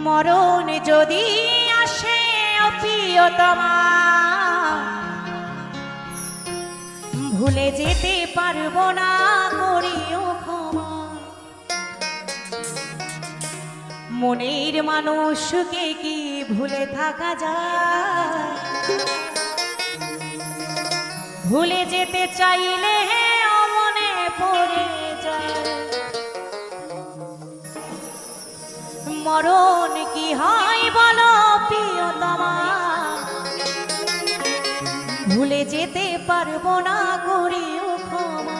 মরণ যদি আসে প্রিয়তমা, ভুলে যেতে পারবো না, করিও ক্ষমা। মনের মানুষকে কি ভুলে থাকা যায়? ভুলে যেতে চাইলে মনে পড়ে যায়। মরণ কি হয় বলো প্রিয়তমা, ভুলে যেতে পারবো না, করিও ক্ষমা।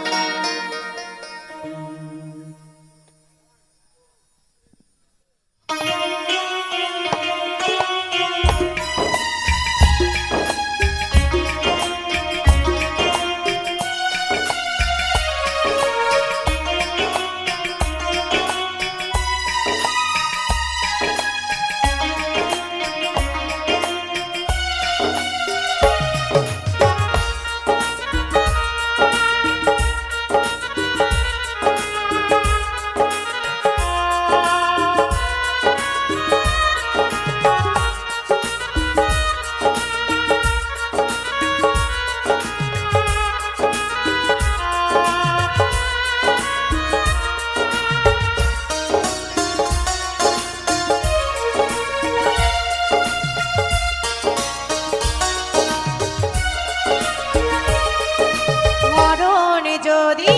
যদি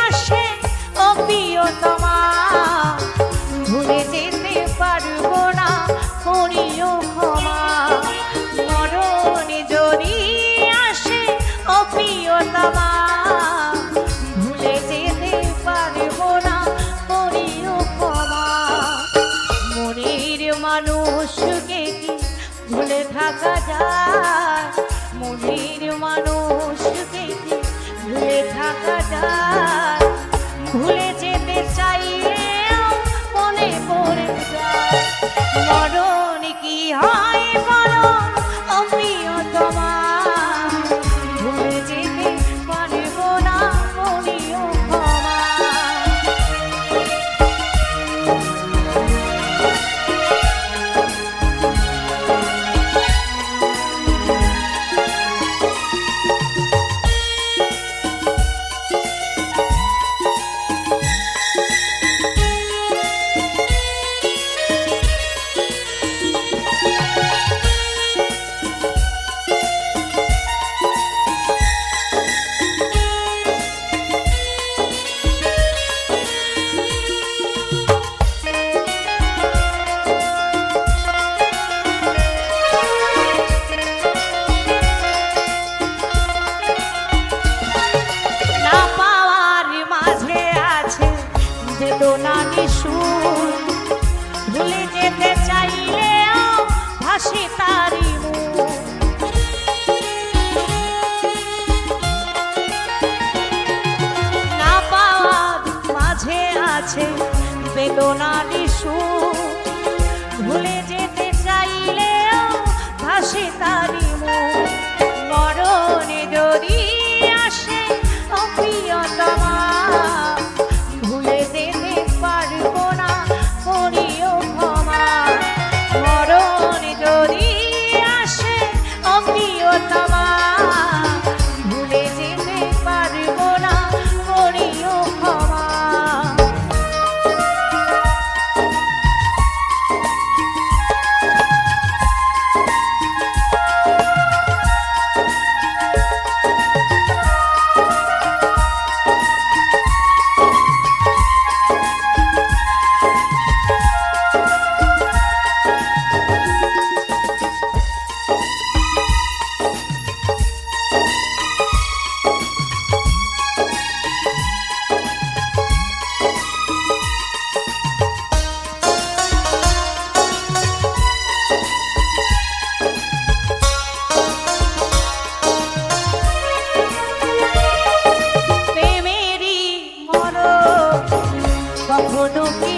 আসে প্রিয়তমা, ভুলে যেতে পারবো না, করিও ক্ষমা। মরণ যদি আসে প্রিয়তমা, ভুলে যেতে পারবো না, করিও ক্ষমা। মনের মানুষকে কি ভুলে থাকা যায়? মনের মানুষকে কি ভুলে থাকা যায়? ভুলে যেতে চাইলেও মনে পড়ে যায়। মরণ কি হয় বলো প্রিয়তমা, ভুলে যেতে পারবো না, করিও ক্ষমা। ভুলে যেতে চাইলেও ভাসে তারি মুখ। না পাওয়ার মাঝে আছে বেদনার সুর, ভুলে যেতে চাইলেও ভাসে তারি মুখ। মরণ যদি আসে প্রিয়তমা, ভুলে যেতে পারবো না, করিও ক্ষমা। মরণ যদি আসে প্রিয়তমা, ভুলে যেতে পারবো না, করিও ক্ষমা। কখনো কি